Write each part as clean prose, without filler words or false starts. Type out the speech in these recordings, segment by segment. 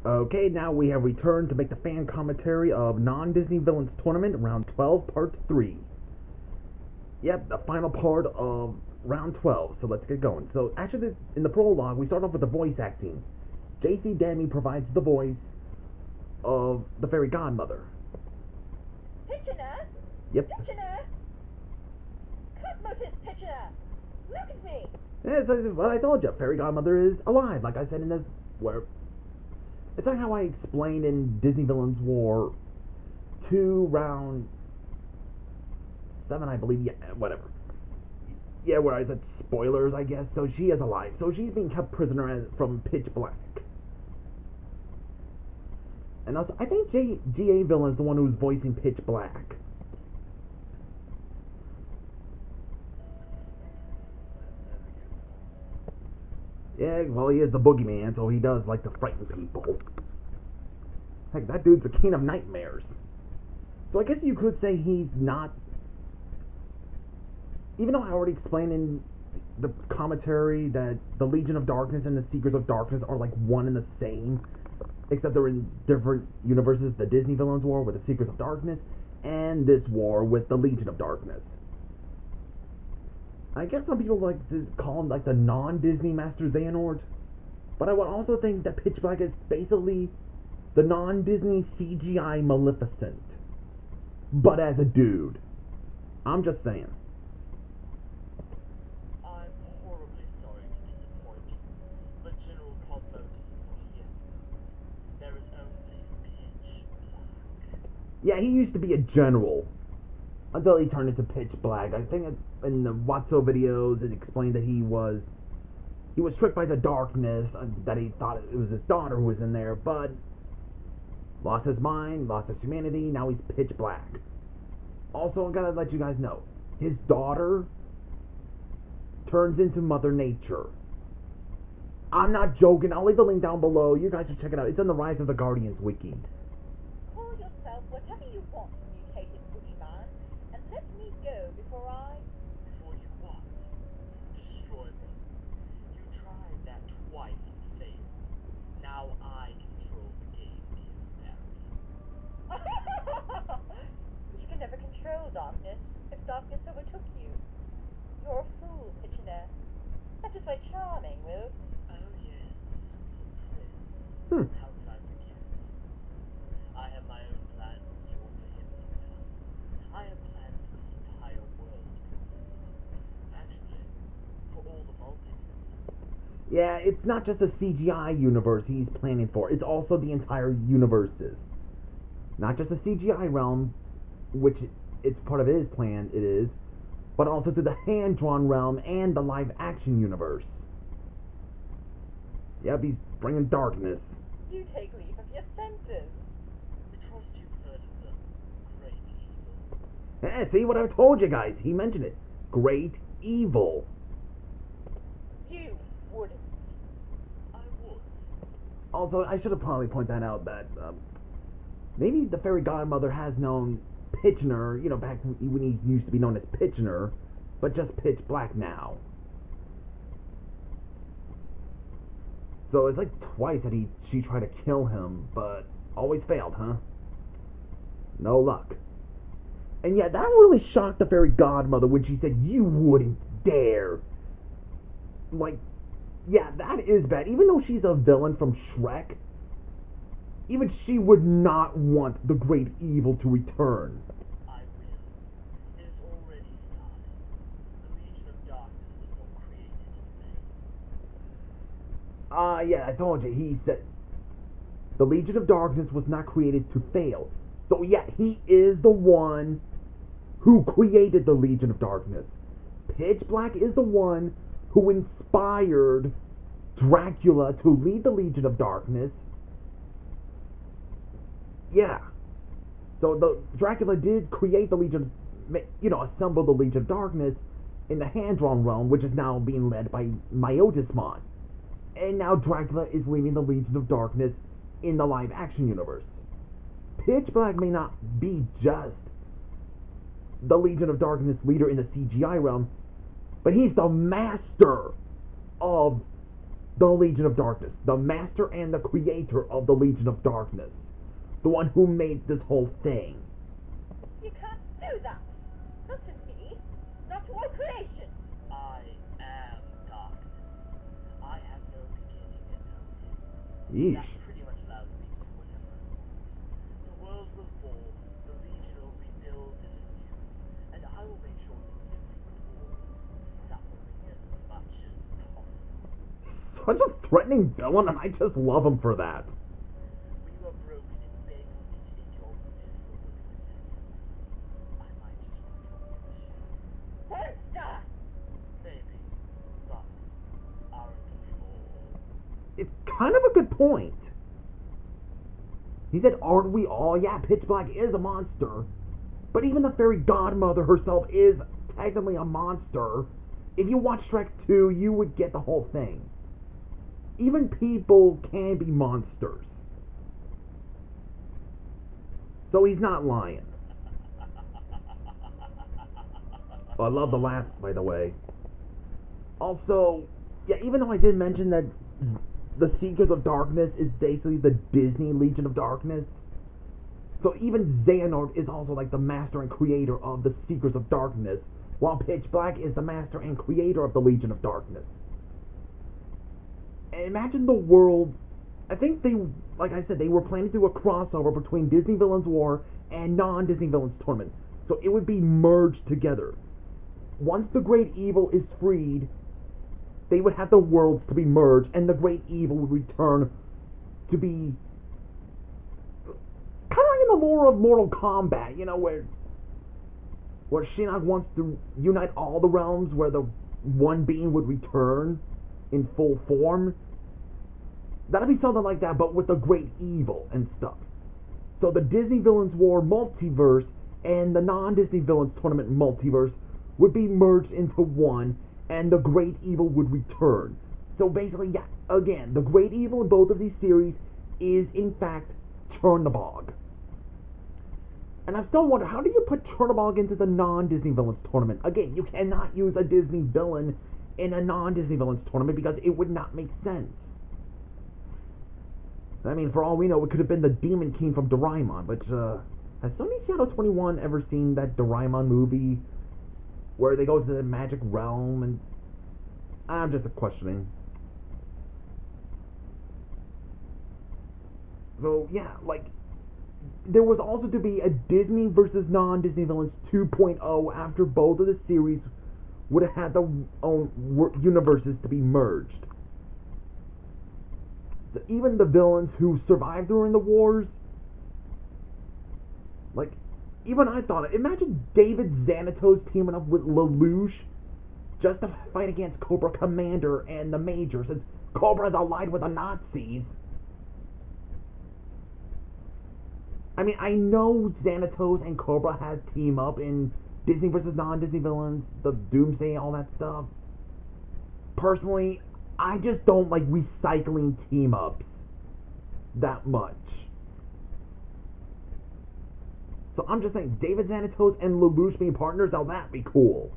Okay, now we have returned to make the fan commentary of Non-Disney Villains Tournament Round 12, Part 3. Yep, the final part of Round 12, so let's get going. So, actually, in the prologue, we start off with the voice acting. JC Demme provides the voice of the fairy godmother. Pitchiner? Yep. Pitchiner? Cosmosis Pitchiner! Look at me! Yeah, it's what I told you. Fairy godmother is alive, like I said in this. Where it's like how I explained in Disney Villains War 2, Round 7, I believe. Yeah, whatever. Yeah, where I said spoilers, I guess. So she is alive. So she's being kept prisoner from Pitch Black. And also, I think G.A. Villain is the one who's voicing Pitch Black. Yeah, well, he is the boogeyman, so he does like to frighten people. Heck, that dude's the king of nightmares. So I guess you could say he's not. Even though I already explained in the commentary that the Legion of Darkness and the Seekers of Darkness are like one and the same, except they're in different universes. The Disney Villains War with the Seekers of Darkness, and this war with the Legion of Darkness. I guess some people like to call him like the non-Disney Master Xehanort, but I would also think that Pitch Black is basically the non-Disney CGI Maleficent, but as a dude. I'm just saying. I'm horribly sorry to disappoint you, but General Cosmotus is not here. There is only Pitch Black. Yeah, he used to be a general until he turned into Pitch Black. I think in the Watso videos it explained that he was tricked by the darkness, that he thought it was his daughter who was in there, but lost his mind, lost his humanity, now he's Pitch Black. Also, I gotta let you guys know, his daughter turns into Mother Nature. I'm not joking. I'll leave the link down below. You guys should check it out. It's on the Rise of the Guardians wiki. Call yourself whatever you want, mutated boogeyman, and let me go before Before you what? Destroy me. You tried that twice and failed. Now I control the game, dear Barry. You can never control darkness if darkness overtook you. You're a fool, Pitchiner. That is why charming, Will. Oh yes, the sweet prince. Hmm. How could I forget? I have my own plans in store for him as well. I have plans for this entire world, actually, for all the multiverse. Yeah, it's not just a CGI universe he's planning for. It's also the entire universes. Not just the CGI realm, which it's part of his plan, it is, but also to the hand-drawn realm and the live-action universe. Yep, he's bringing darkness. You take leave of your senses. I trust you've heard of the Great Evil. Yeah, see what I told you guys? He mentioned it. Great evil. You wouldn't. I would. Also, I should have probably pointed that out that maybe the fairy godmother has known Pitchner, back when he used to be known as Pitchner, but just Pitch Black now. So it's like twice that she tried to kill him, but always failed, huh? No luck. And yeah, that really shocked the fairy godmother when she said, "You wouldn't dare." Like, yeah, that is bad. Even though she's a villain from Shrek, even she would not want the great evil to return. I will. It has already started. The Legion of Darkness was not created to fail. Yeah, I told you. He said the Legion of Darkness was not created to fail. So yeah, he is the one who created the Legion of Darkness. Pitch Black is the one who inspired Dracula to lead the Legion of Darkness. Yeah. So the Dracula did create the Legion, assemble the Legion of Darkness in the hand-drawn realm, which is now being led by Myotismon. And now Dracula is leading the Legion of Darkness in the live-action universe. Pitch Black may not be just the Legion of Darkness leader in the CGI realm, but he's the master of the Legion of Darkness, the master and the creator of the Legion of Darkness, the one who made this whole thing. You can't do that. Not to me. Not to all creation. I am darkness. I have no beginning and no end. Yeesh. That pretty much allows me to do whatever I want. The world will fall, the Legion will rebuild it anew, and I will make sure it lives with all, suffering as much as possible. Such a threatening villain, and I just love him for that. When you are broken and beg me to end your miserable existence, I might just grant your wish. Monster! Maybe, but aren't we all? It's kind of a good point. He said, aren't we all? Yeah, Pitch Black is a monster. But even the fairy godmother herself is technically a monster. If you watch Shrek 2, you would get the whole thing. Even people can be monsters. So he's not lying. Oh, I love the laugh, by the way. Also, yeah, even though I did mention that the Seekers of Darkness is basically the Disney Legion of Darkness, so even Xehanort is also like the master and creator of the Seekers of Darkness, while Pitch Black is the master and creator of the Legion of Darkness. And imagine the world. I think they, like I said, they were planning to do a crossover between Disney Villains War and non-Disney Villains Tournament. So it would be merged together. Once the Great Evil is freed, they would have the worlds to be merged, and the Great Evil would return to be kind of like in the lore of Mortal Kombat, you know, where Shinnok wants to unite all the realms, where the one being would return in full form. That'd be something like that, but with the Great Evil and stuff. So the Disney Villains War multiverse and the non-Disney Villains Tournament multiverse would be merged into one, and the Great Evil would return. So basically, yeah, again, the Great Evil in both of these series is, in fact, Chernabog. And I'm still wondering, how do you put Chernabog into the non-Disney Villains Tournament? Again, you cannot use a Disney villain in a non-Disney Villains Tournament because it would not make sense. I mean, for all we know, it could have been the Demon King from Doraemon, but has Sony Channel 21 ever seen that Doraemon movie where they go to the magic realm? And I'm just questioning. So yeah, like, there was also to be a Disney versus non-Disney Villains 2.0 after both of the series would have had their own universes to be merged. So even the villains who survived during the wars, like, even I thought, imagine David Xanatos teaming up with Lelouch just to fight against Cobra Commander and the Major, since Cobra's allied with the Nazis. I mean, I know Xanatos and Cobra had team up in Disney versus non-Disney villains, the Doomsday, all that stuff. Personally, I just don't like recycling team-ups that much. So I'm just saying, David Xanatos and Lelouch being partners, now that'd be cool.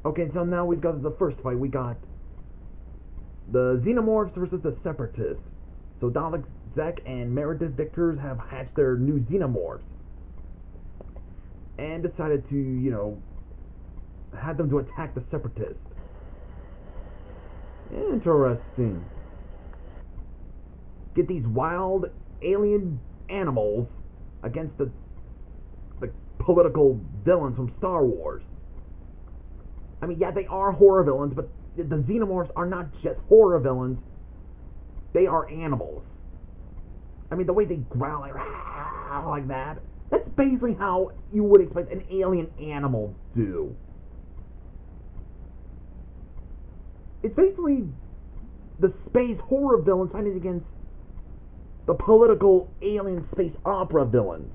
Okay, so now we've got the first fight. We got the Xenomorphs versus the Separatists. So Dalek Zek and Meredith Victors have hatched their new Xenomorphs and decided to, you know, have them to attack the Separatists. Interesting. Get these wild alien animals against the political villains from Star Wars. I mean, yeah, they are horror villains, but the Xenomorphs are not just horror villains. They are animals. I mean, the way they growl like that, that's basically how you would expect an alien animal to do. It's basically the space horror villains fighting against the political alien space opera villains.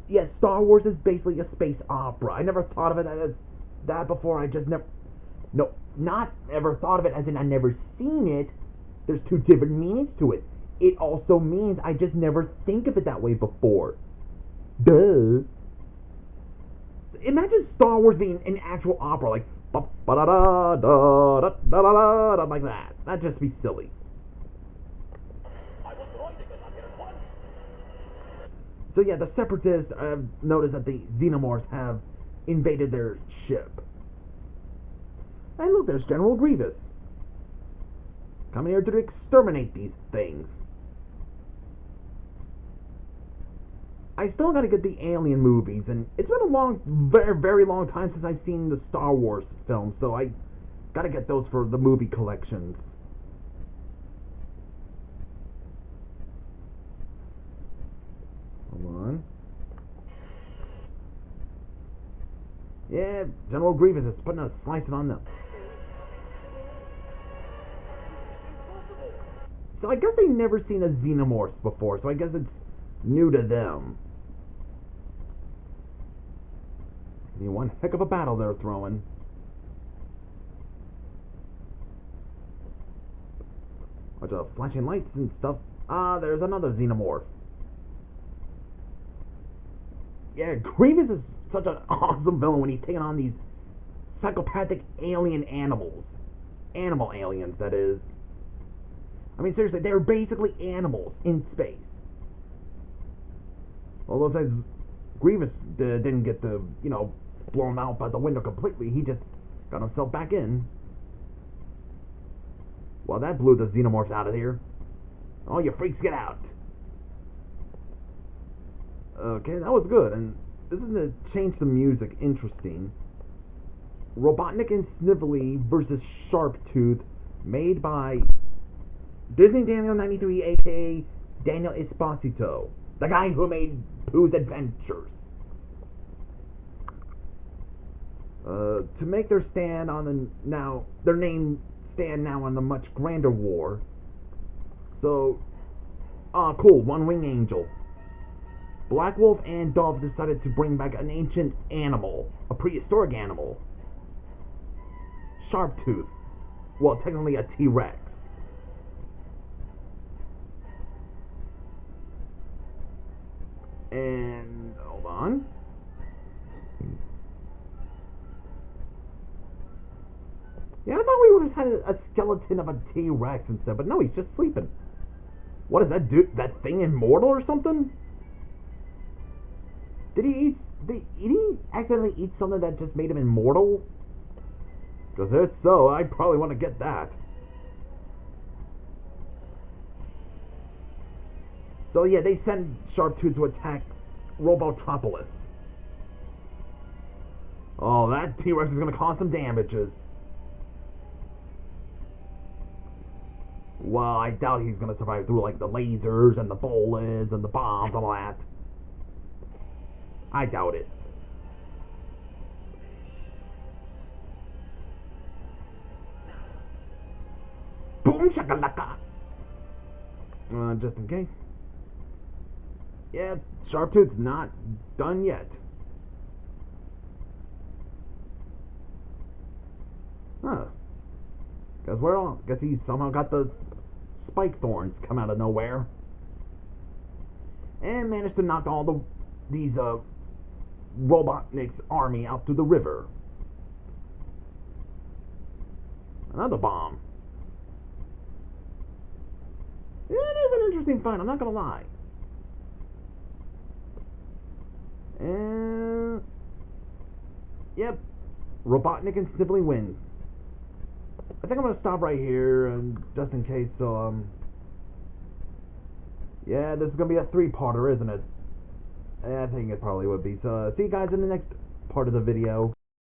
Yes, Star Wars is basically a space opera. I never thought of it as that before. I just never... No, not ever thought of it as in I never seen it. There's two different meanings to it. It also means I just never think of it that way before. Duh. Imagine Star Wars being an actual opera, like Ba-da-da-da-da-da-da-da, like that. That'd just be silly. I will join because I'm here at once. So yeah, the Separatists have noticed that the Xenomorphs have invaded their ship. And look, there's General Grievous. Coming here to exterminate these things. I still gotta get the Alien movies, and it's been a long, very, very long time since I've seen the Star Wars films, so I gotta get those for the movie collections. Hold on. Yeah, General Grievous is putting a slicing on them. So I guess they've never seen a Xenomorph before, so I guess it's new to them. I mean, one heck of a battle they're throwing. Bunch of flashing lights and stuff. Ah, there's another Xenomorph. Yeah, Grievous is such an awesome villain when he's taking on these psychopathic alien animals. Animal aliens, that is. I mean, seriously, they're basically animals in space. Although says Grievous didn't get the, blown out by the window completely. He just got himself back in. Well, that blew the Xenomorphs out of here. Oh, you freaks, get out. Okay, that was good. And this is to change the music interesting. Robotnik and Snively versus Sharptooth, made by Disney Daniel 93, aka Daniel Esposito, the guy who made Pooh's Adventures. To make their stand on their name stand now on the much grander war. So, cool, One Wing Angel. Black Wolf and Dove decided to bring back an ancient animal, a prehistoric animal. Sharptooth. Well, technically a T-Rex. And, hold on. Yeah, I thought we would have had a skeleton of a T-Rex instead, but no, he's just sleeping. What does that do? That thing immortal or something? Did he accidentally eat something that just made him immortal? Because if so, I probably want to get that. So yeah, they send Sharptooth to attack Robotropolis. Oh, that T-Rex is going to cause some damages. Well, I doubt he's going to survive through, like, the lasers and the bullets and the bombs and all that. I doubt it. Boom shakalaka! Just in case. Yeah, Sharptooth's not done yet. Huh. Guess he somehow got the spike thorns come out of nowhere. And managed to knock all these Robotnik's army out to the river. Another bomb. Yeah, it is an interesting fight, I'm not gonna lie. And yep, Robotnik and Snively wins. I think I'm gonna stop right here, and just in case. So yeah, this is gonna be a 3-parter, isn't it? I think it probably would be. So see you guys in the next part of the video.